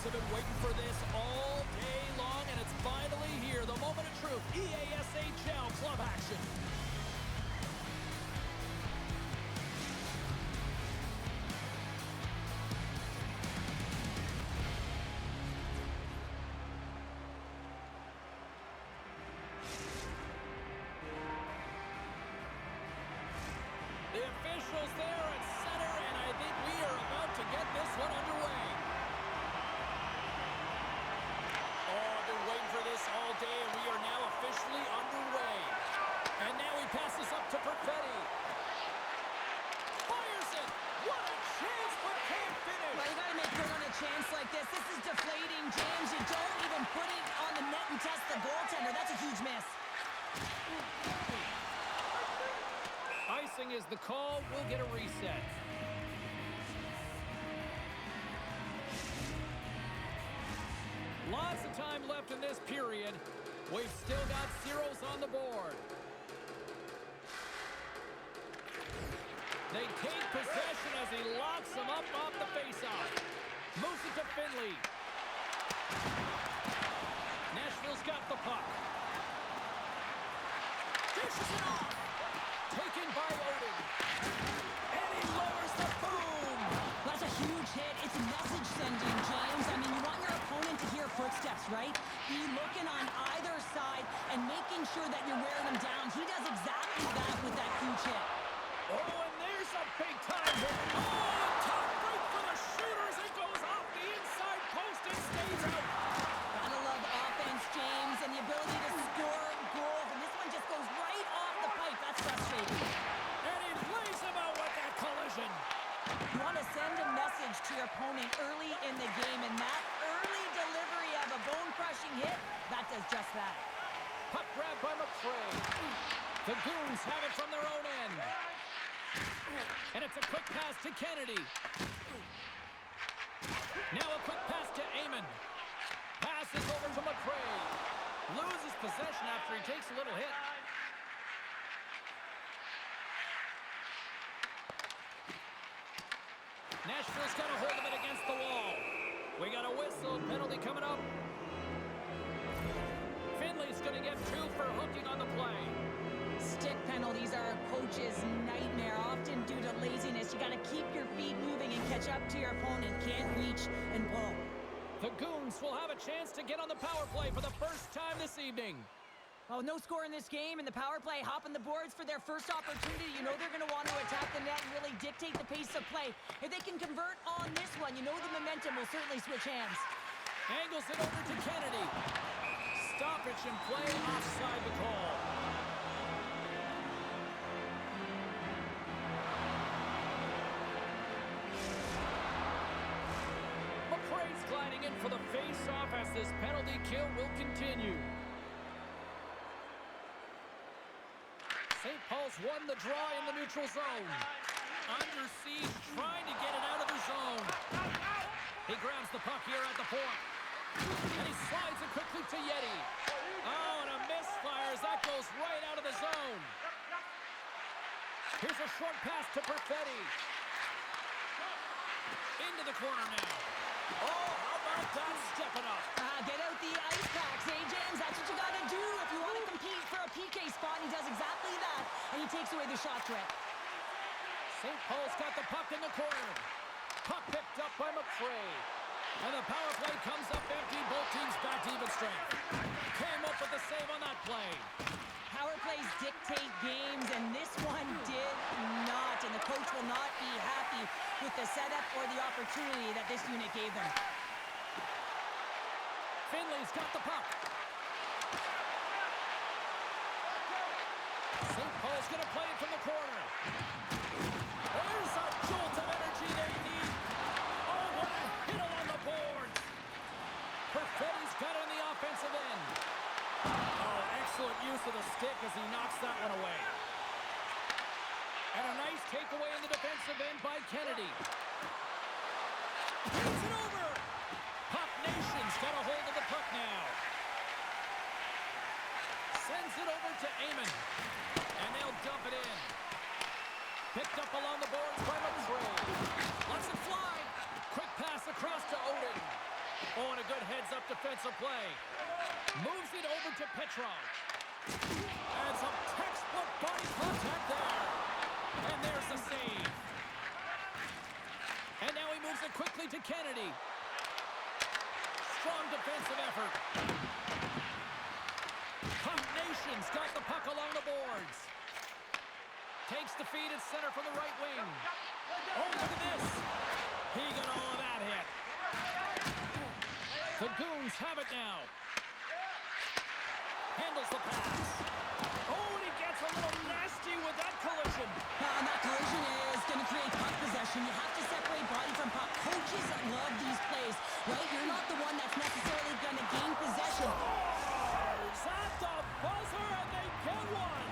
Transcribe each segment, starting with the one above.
have been waiting for this all day long, and it's finally here. The moment of truth. EASHL club action. The officials there at center, and I think we are about to get this one underway. Oh, I've been waiting for this all day, and we are now officially underway. And now he passes up to Perfetti. Fires it! What a chance, but can't finish! Well, you gotta make good on a chance like this. This is deflating, James. You don't even put it on the net and test the goaltender. That's a huge miss. Icing is the call. We'll get a reset. Lots of time left in this period. We've still got zeros on the board. They take possession as he locks them up off the faceoff. Moves it to Finley. Nashville's got the puck. Dishes it off. Taken by Odin. And he lowers the boom. That's a huge hit. It's message sending, James. I mean, you want your opponent to hear footsteps, right? Be looking on either side and making sure that you're wearing them down. He does exactly that with that huge hit. Oh, and there's a big-time hit. Oh, tough break for the shooters. It goes off the inside post and stays out. Gotta love offense, James, and the ability to score goals. And this one just goes right off the pipe. That's frustrating. And he lays him out with that collision. You want to send a message to your opponent early in the game, and that early delivery of a bone-crushing hit, that does just that. Puck grab by McCray. The Goons have it from their own end. And it's a quick pass to Kennedy. Now a quick pass to Amon. Passes over to McCray. Loses possession after he takes a little hit. Nashville's got a hold of it against the wall. We got a whistle. Penalty coming up. Finley's going to get 2 for hooking on the play. Stick penalties are a coach's nightmare, often due to laziness. You got to keep your feet moving and catch up to your opponent. Can't reach and pull. The Goons will have a chance to get on the power play for the first time this evening. Oh, no score in this game, and the power play hopping the boards for their first opportunity. You know they're going to want to attack the net and really dictate the pace of play. If they can convert on this one, you know the momentum will certainly switch hands. Angles it over to Kennedy. Stoppage and play offside the call. McCray's gliding in for the face-off as this penalty kill will continue. St. Paul's won the draw in the neutral zone. Under siege, trying to get it out of the zone. He grabs the puck here at the point. And he slides it quickly to Yeti. Oh, and a misfire as that goes right out of the zone. Here's a short pass to Perfetti. Into the corner now. Oh, how about that stepping up? Get out the ice packs, eh, James? That's what you got to do if you want to compete for a PK spot. He does exactly that, and he takes away the shot threat. St. Paul's got the puck in the corner. Puck picked up by McCray. And the power play comes up empty. Both teams back to even strength. Came up with the save on that play. Power plays dictate games, and this one did not. And the coach will not be happy with the setup or the opportunity that this unit gave them. Finley's got the puck. St. Paul's going to play it from the corner. There's a jolt of energy they need. Oh, what a hit on the board. Perfetti's got it on the offensive end. Oh, excellent use of the stick as he knocks that one away. And a nice takeaway in the defensive end by Kennedy. Gets it over. Puck Nation's got a hold of the puck now. Sends it over to Amon. And they'll dump it in. Picked up along the boards by McCray. Lets it fly. Quick pass across to Odin. Oh, good heads-up defensive play. Moves it over to Petrov. And some textbook body contact there. And there's the save. And now he moves it quickly to Kennedy. Strong defensive effort. Puck Nation's got the puck along the boards. Takes the feed at center from the right wing. Oh, look at this. He got all of that hit. The Goons have it now. Handles the pass. Oh, and he gets a little nasty with that collision. And that collision is going to create puck possession. You have to separate body from puck. Coaches love these plays, right? You're not the one that's necessarily going to gain possession. Scores at the buzzer, and they get one.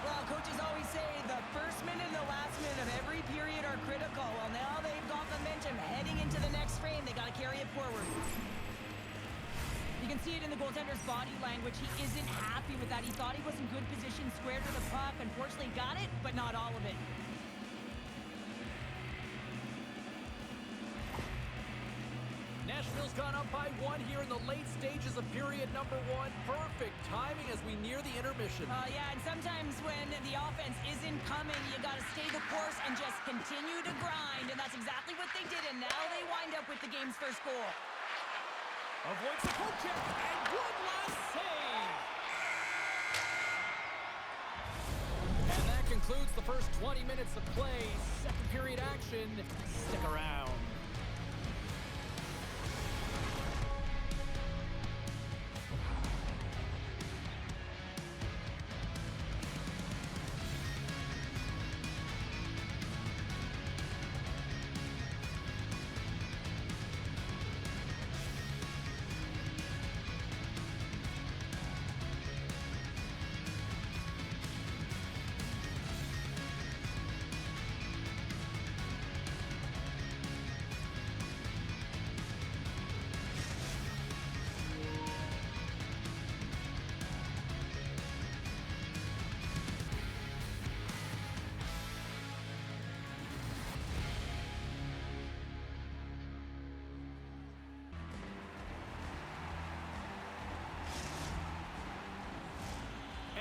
Well, coaches always say the first minute and the last minute of every period are critical. Well, now they've got momentum heading into the next frame. They got to carry it forward. You can see it in the goaltender's body language. He isn't happy with that. He thought he was in good position, square to the puck. Unfortunately, got it, but not all of it. Nashville's gone up by one here in the late stages of period number one. Perfect timing as we near the intermission. Yeah, and sometimes when the offense isn't coming, you got to stay the course and just continue to grind. And that's exactly what they did, and now they wind up with the game's first goal. Avoids the poke check, and one last save. And that concludes the first 20 minutes of play. Second period action. Stick around.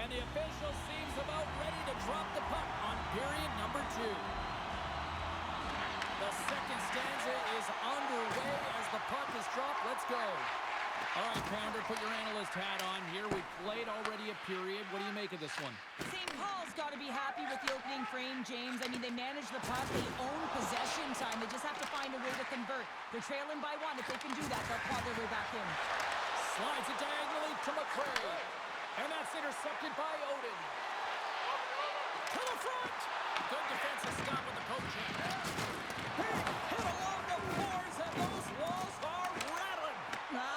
And the official seems about ready to drop the puck on period number two. The second stanza is underway as the puck is dropped. Let's go. All right, Pounder, put your analyst hat on here. We've played already a period. What do you make of this one? St. Paul's got to be happy with the opening frame, James. I mean, they manage the puck. They own possession time. They just have to find a way to convert. They're trailing by one. If they can do that, they'll claw their way back in. Slides it diagonally to McRae. And that's intercepted by Odin. To the front. Good defensive stop with the poke check. Hit along the boards, and those walls are rattling.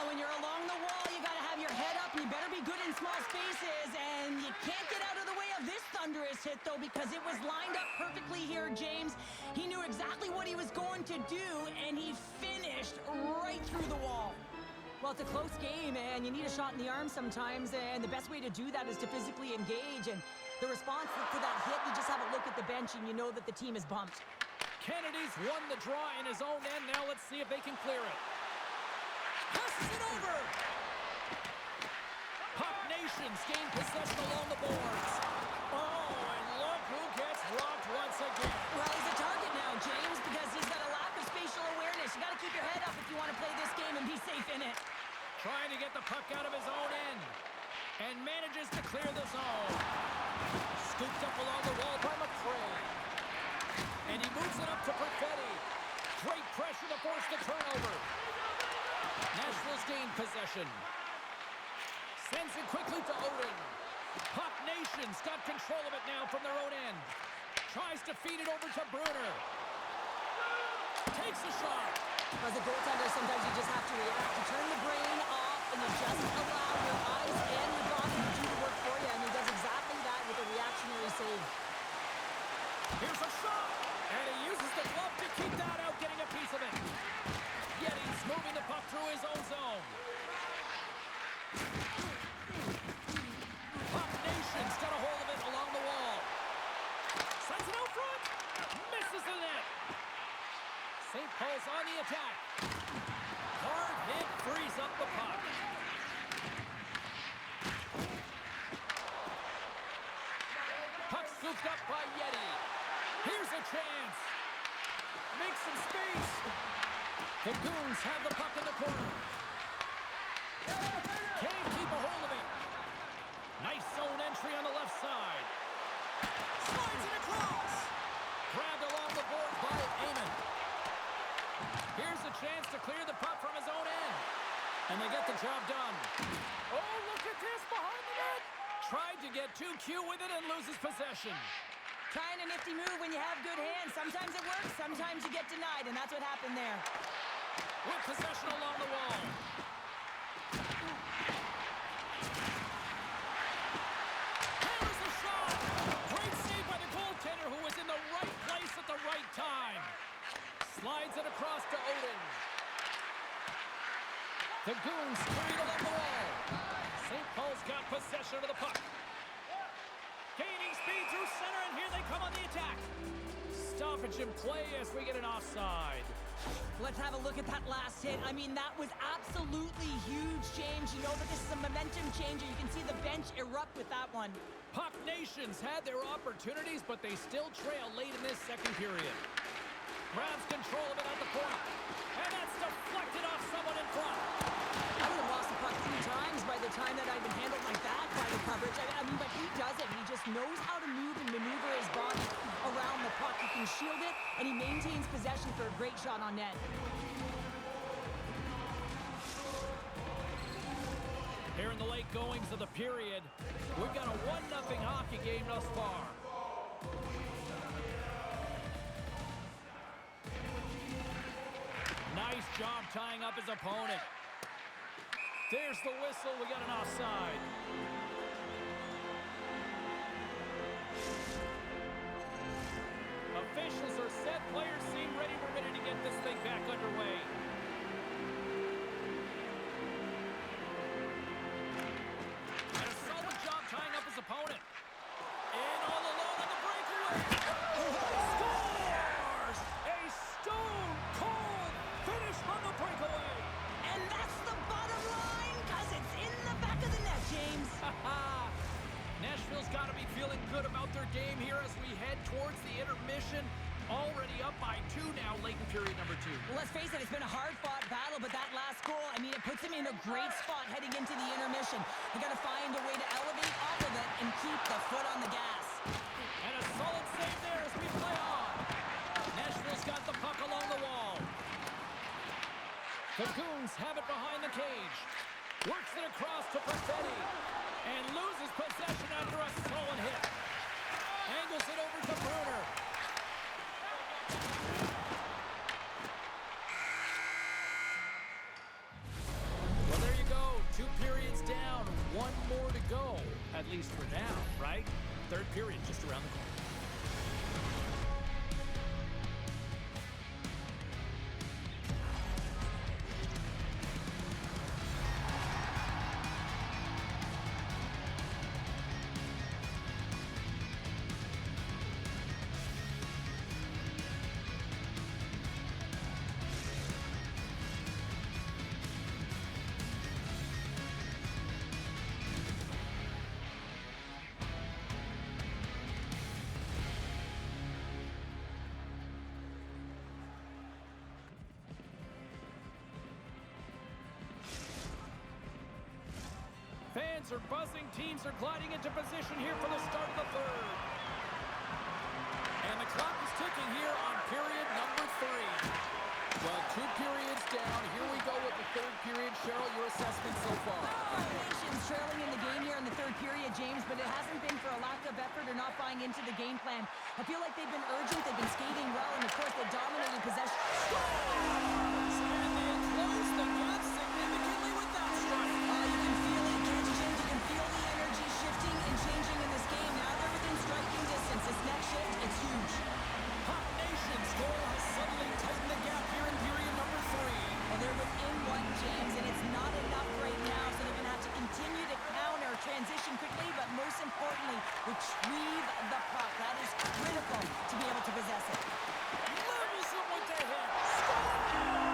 When you're along the wall, you got to have your head up. You better be good in small spaces. And you can't get out of the way of this thunderous hit, though, because it was lined up perfectly here, James. He knew exactly what he was going to do, and he finished right through the wall. Well, it's a close game, and you need a shot in the arm sometimes, and the best way to do that is to physically engage, and the response to that hit, you just have a look at the bench, and you know that the team is bumped. Kennedy's won the draw in his own end. Now let's see if they can clear it. Passes it over! Puck Nation's gained possession along the boards. Oh, and look who gets robbed once again. Well, he's a target now, James, because he's got a lack of spatial awareness. You got to keep your head up if you want to play this game and be safe in it. Trying to get the puck out of his own end. And manages to clear the zone. Scooped up along the wall by McRae. And he moves it up to Perfetti. Great pressure to force the turnover. Nashville's gained possession. Sends it quickly to Odin. Puck Nation's got control of it now from their own end. Tries to feed it over to Bruner. Takes a shot. As a goaltender, sometimes you just have to react. You turn the brain off, and you just allow your eyes and your body to do the work for you, and he does exactly that with a reactionary save. Here's a shot, and he uses the glove to keep that out, getting a piece of it. Yet he's moving the puck through his own zone. Puck Nation's got a hold of it along the wall. Sends it out front. Misses the net. St. Paul's on the attack. Hard hit frees up. a chance. Make some space. The Goons have the puck in the corner. Can't keep a hold of it. Nice zone entry on the left side. Slides it across. Grabbed along the board by Eamon. Here's a chance to clear the puck from his own end. And they get the job done. Oh, look at this behind the net. Tried to get too cute with it and loses possession. Trying a nifty move when you have good hands. Sometimes it works, sometimes you get denied, and that's what happened there. With possession along the wall. Here's the shot. Great save by the goaltender who was in the right place at the right time. Slides it across to Odin. The Goons carried along the wall. St. Paul's got possession of the puck. Gaining speed through center, and here they come on the attack. Stoppage in play as we get an offside. Let's have a look at that last hit. I mean, that was absolutely huge, James. You know that this is a momentum changer. You can see the bench erupt with that one. Puck Nations had their opportunities, but they still trail late in this second period. Grabs control of it at the corner. And that's deflected off someone in front. I would have lost the puck 3 times by the time that I've been handled like that by the coverage. I mean, but he does it. He just knows how to move and maneuver his body around the puck. He can shield it, and he maintains possession for a great shot on net. Here in the late goings of the period, we've got a 1-0 hockey game thus far. Nice job tying up his opponent. There's the whistle. We got an offside. Officials are set. Players seem ready to get this thing back underway. And a solid job tying up his opponent. And all alone on the breakaway. Scores! A stone-cold finish on the breakaway. And that's the bottom line, because it's in the back of the net, James. Nashville's got to be feeling good about their game here as we head towards the intermission. Already up by 2 now, late in period number 2. Well, let's face it, it's been a hard-fought battle, but that last goal, I mean, it puts them in a great spot heading into the intermission. They got to find a way to elevate off of it and keep the foot on the gas. And a solid save there as we play on. Nashville's got the puck along the wall. The Goons have it behind the cage. Works it across to Perfetti. And loses possession after a solid hit. Angles it over to Bruner. Well, there you go. 2 periods down. 1 more to go. At least for now, right? Third period just around the corner. Fans are buzzing. Teams are gliding into position here for the start of the third. And the clock is ticking here on period number 3. Well, 2 periods down. Here we go with the third period. Cheryl, your assessment so far? Nation's trailing in the game here in the third period, James, but it hasn't been for a lack of effort or not buying into the game plan. I feel like they've been urgent, they've been skating well, and of course they dominated possession. And they close the gap significantly with that strike. You can feel it, can't you, James? You can feel the energy shifting and changing in this game. Now they're within striking distance. This next shift, it's huge. Hot Nation's goal has suddenly tightened the gap here in period number 3. Well, they're within 1, James, and it's not enough right now, so they're going to have to continue to counter, transition quickly, but most importantly, retrieve the puck. That is critical to be able to possess it. Levels him with the hit. Score!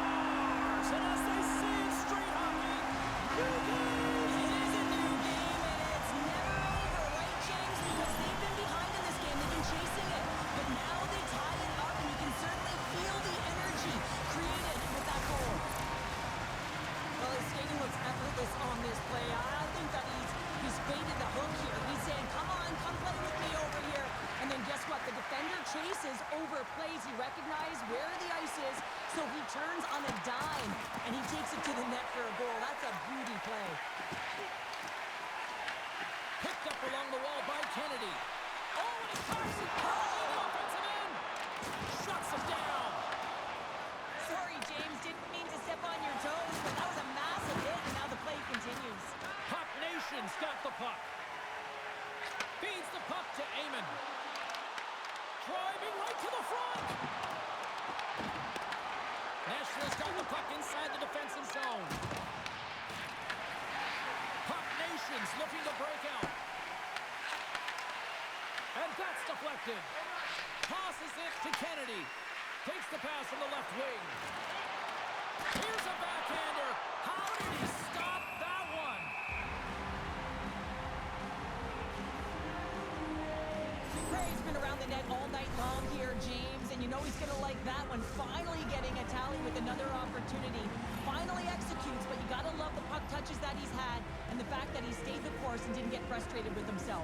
know he's going to like that one. Finally getting a tally with another opportunity. Finally executes, but you got to love the puck touches that he's had and the fact that he stayed the course and didn't get frustrated with himself.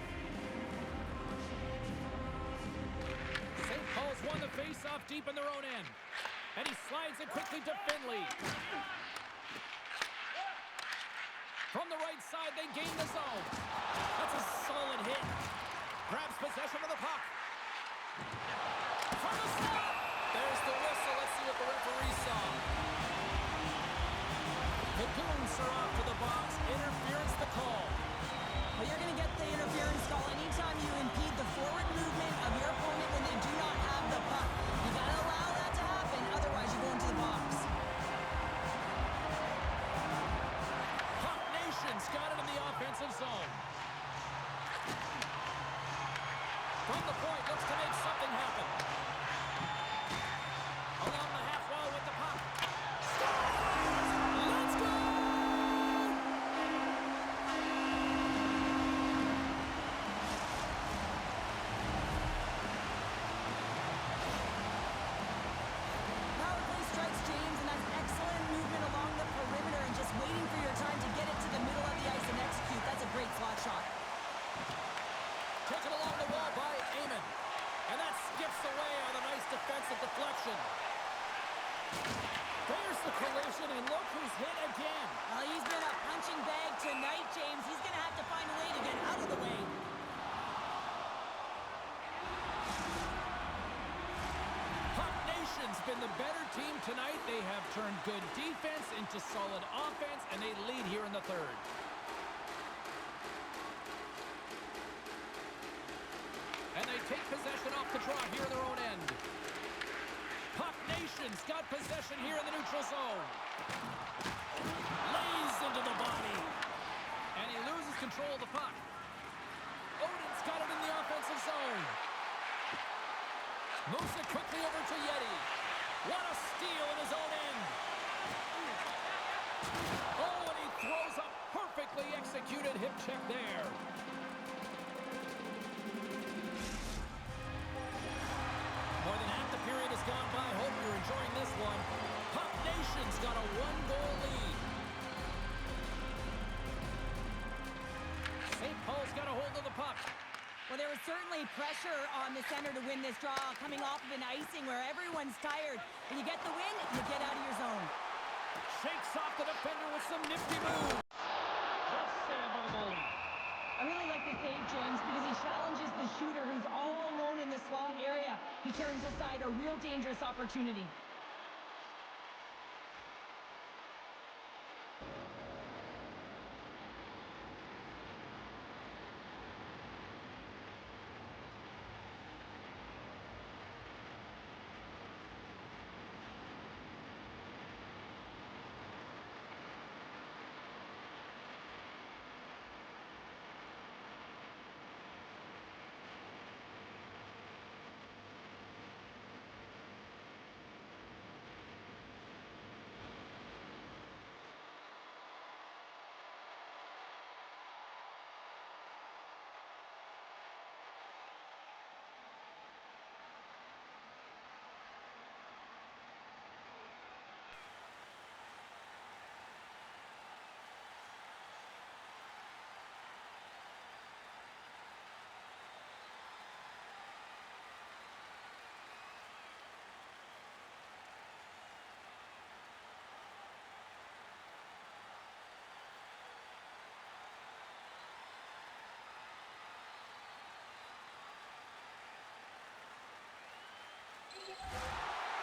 St. Paul's won the face-off deep in their own end. And he slides it quickly to Finley. From the right side, they gain the zone. That's a solid hit. Grabs possession of the puck. From the slot. There's the whistle. Let's see what the referee saw. The Goons are off to the box. Interference the call. Well, you're going to get the interference call anytime you impede the forward movement of your opponent when they do not have the puck. You got to allow that to happen, otherwise you go into the box. Puck Nation's got it in the offensive zone. From the point, looks to make something happen. Along the half wall with the puck. Scores! Let's go! Power play strikes, James, and that's excellent movement along the perimeter and just waiting for your time to get it to the middle of the ice and execute. That's a great slot shot. Taken along the wall by Eamon. And that skips away on a nice defensive deflection. There's the collision, and look who's hit again. Well, he's been a punching bag tonight, James. He's going to have to find a way to get out of the way. Puck Nation's been the better team tonight. They have turned good defense into solid offense, and they lead here in the third. And they take possession off the draw here in their own end. Puck Nation's got possession here in the neutral zone. Lays into the body. And he loses control of the puck. Odin's got it in the offensive zone. Moves it quickly over to Yeti. What a steal in his own end. Oh, and he throws a perfectly executed hip check there. More than half the period has gone by. Hope you're enjoying this one. Puck Nation's got a one-goal lead. St. Paul's got a hold of the puck. Well, there was certainly pressure on the center to win this draw, coming off of an icing where everyone's tired. When you get the win, you get out of your zone. Shakes off the defender with some nifty moves. Just save of the goalie. I really like the save, James, because he challenges the shooter who's all alone in the slot area. He turns aside a real dangerous opportunity.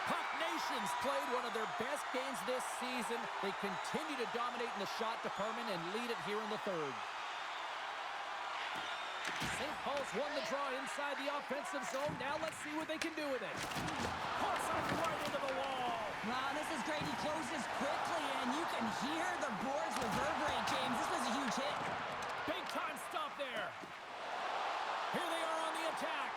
Puck Nation's played one of their best games this season. They continue to dominate in the shot department and lead it here in the third. St. Paul's won the draw inside the offensive zone. Now let's see what they can do with it. Puts it right into the wall. Wow, this is great. He closes quickly, and you can hear the boards reverberate, James. This was a huge hit. Big time stop there. Here they are on the attack.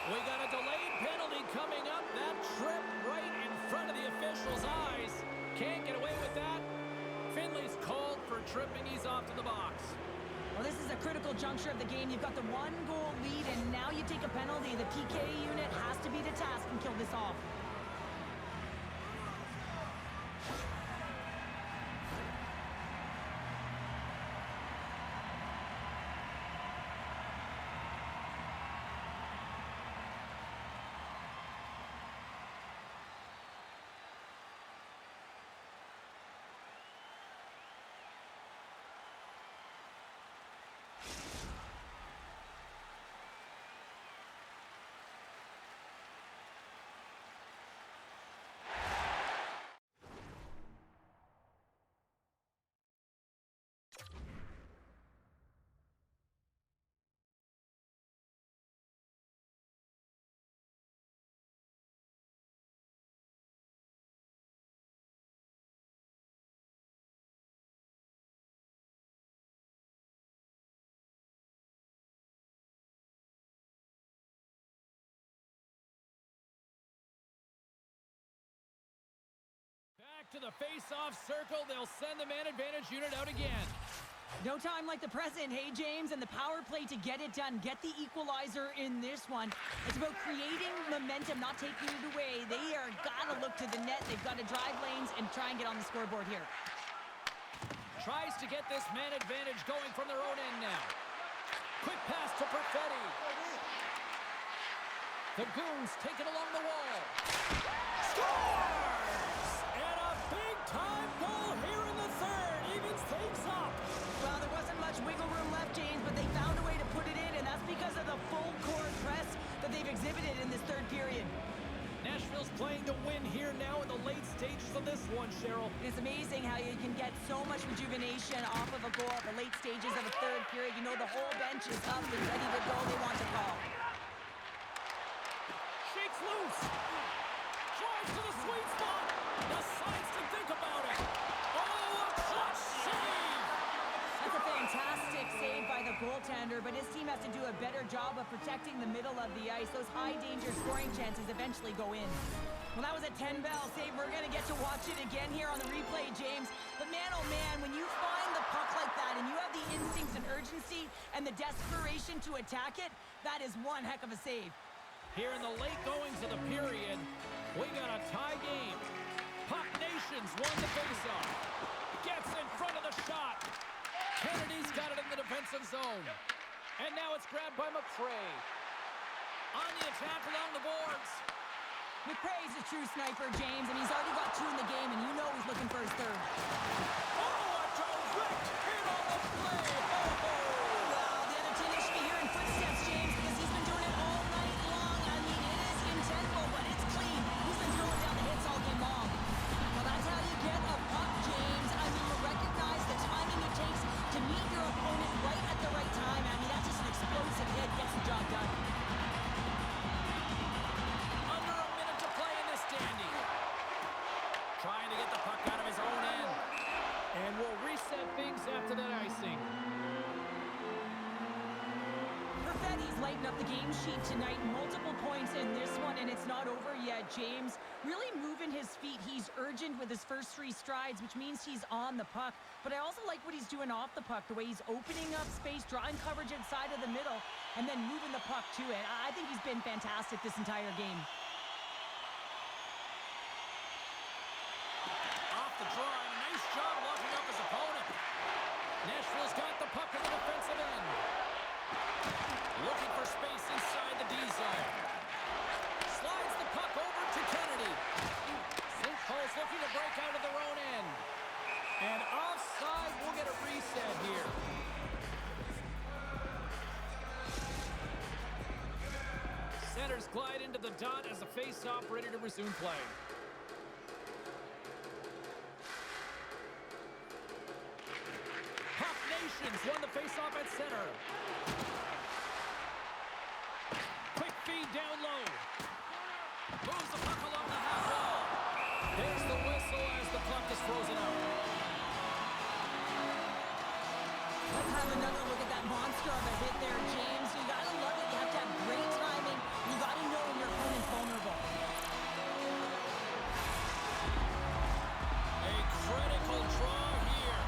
We got a delayed penalty coming up. That trip right in front of the official's eyes. Can't get away with that. Finley's called for tripping. He's off to the box. Well, this is is a critical juncture of the game. You've got the 1-goal lead, and now you take a penalty. The PK unit has to be to task and kill this off. Back to the face-off circle. They'll send the man advantage unit out again. No time like the present, hey, James, and the power play to get it done. Get the equalizer in this one. It's about creating momentum, not taking it away. They are got to look to the net. They've got to drive lanes and try and get on the scoreboard here. Tries to get this man advantage going from their own end now. Quick pass to Perfetti. The Goons take it along the wall. Scores! And a big-time goal here in the third. Evens things up. Well, there wasn't much wiggle room left, James, but they found a way to put it in, and that's because of the full-court press that they've exhibited in this third period. Nashville's playing to win here now in the late stages of this one, Cheryl. It's amazing how you can get so much rejuvenation off of a goal at the late stages of a third period. You know the whole bench is up and ready to go. They want to call. Shakes loose. Drives to the sweet spot. Decides to think about it. Oh, a clutch save. That's a fantastic save by the goaltender, but his team has to do a better job of protecting the middle of the ice. Those high-danger scoring chances eventually go in. Well, that was a 10-bell save. We're going to get to watch it again here on the replay, James. But man, oh man, when you find the puck like that and you have the instincts and urgency and the desperation to attack it, that is one heck of a save. Here in the late goings of the period, we got a tie game. Puck Nations won the faceoff. Gets in front of the shot. Kennedy's got it in the defensive zone. And now it's grabbed by McCray. On the attack along the boards. McCray's a true sniper, James, and he's already got 2 in the game, and you know he's looking for his third. Oh, a direct hit on the play. Oh, Well, the other team should be hearing footsteps, James, because he's been doing it all night long. I mean, it is intentful, but it's clean. He's been throwing down the hits all game long. Well, that's how you get a puck, James. I mean, you recognize the timing it takes to meet your opponent right at the right time. I mean, that's just an explosive hit. Gets the job done. under a minute to play in this dandy. Trying to get the puck out of his own end. And we'll reset things after that icing. Perfetti's lighting up the game sheet tonight. Multiple points in this one, and it's not over yet, James. Really moving his feet. He's urgent with his first 3 strides, which means he's on the puck. But I also like what he's doing off the puck, the way he's opening up space, drawing coverage inside of the middle, and then moving the puck to it. I think he's been fantastic this entire game. Off the draw, and a nice job locking up his opponent. Nashville's got the puck in the defensive end. Looking for space inside the D zone. Slides the puck over to Kennedy. St. Paul's looking to break out of their own end. And offside, we'll get a reset here. Centers glide into the dot as the face-off ready to resume play. Puck Nations won the face-off at center. Quick feed down low. Moves the puck along the half wall. There's the whistle as the puck is frozen out. Let's have another look at that monster of a hit there, James. You gotta love it. You have to have great timing. You gotta know when your opponent's vulnerable. A critical draw here.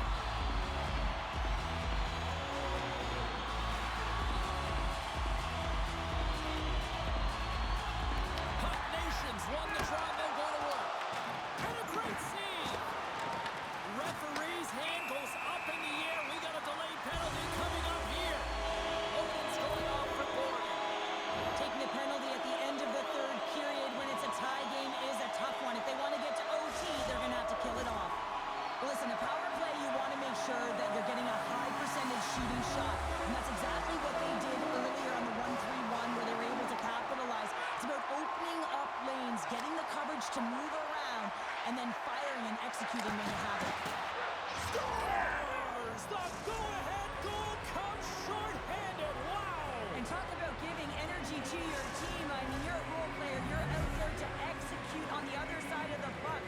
listen, a power play, you want to make sure that you're getting a high percentage shooting shot. And that's exactly what they did earlier on the 1-3-1 where they were able to capitalize. It's about opening up lanes, getting the coverage to move around, and then firing and executing when you have it. Scores! The go-ahead goal comes short-handed. Wow! And talk about giving energy to your team. I mean, you're a role player. You're out there to execute on the other side of the puck.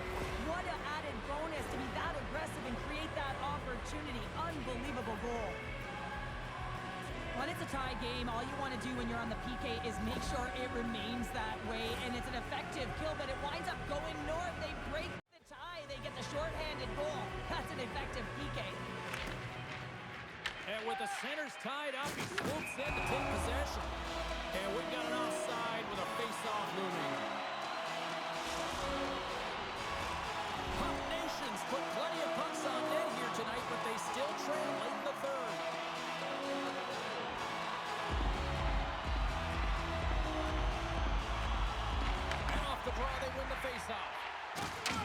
What an added bonus to be that aggressive and create that opportunity. Unbelievable goal. When it's a tie game, all you want to do when you're on the PK is make sure it remains that way. And it's an effective kill, but it winds up going north. They break the tie. They get the shorthanded goal. That's an effective PK. And with the centers tied up, he swoops in to take possession. And we've got an offside with a face-off looming. Puck Nations put plenty of pucks on net here tonight, but they still trail late in the third. And off the draw, they win the face-off.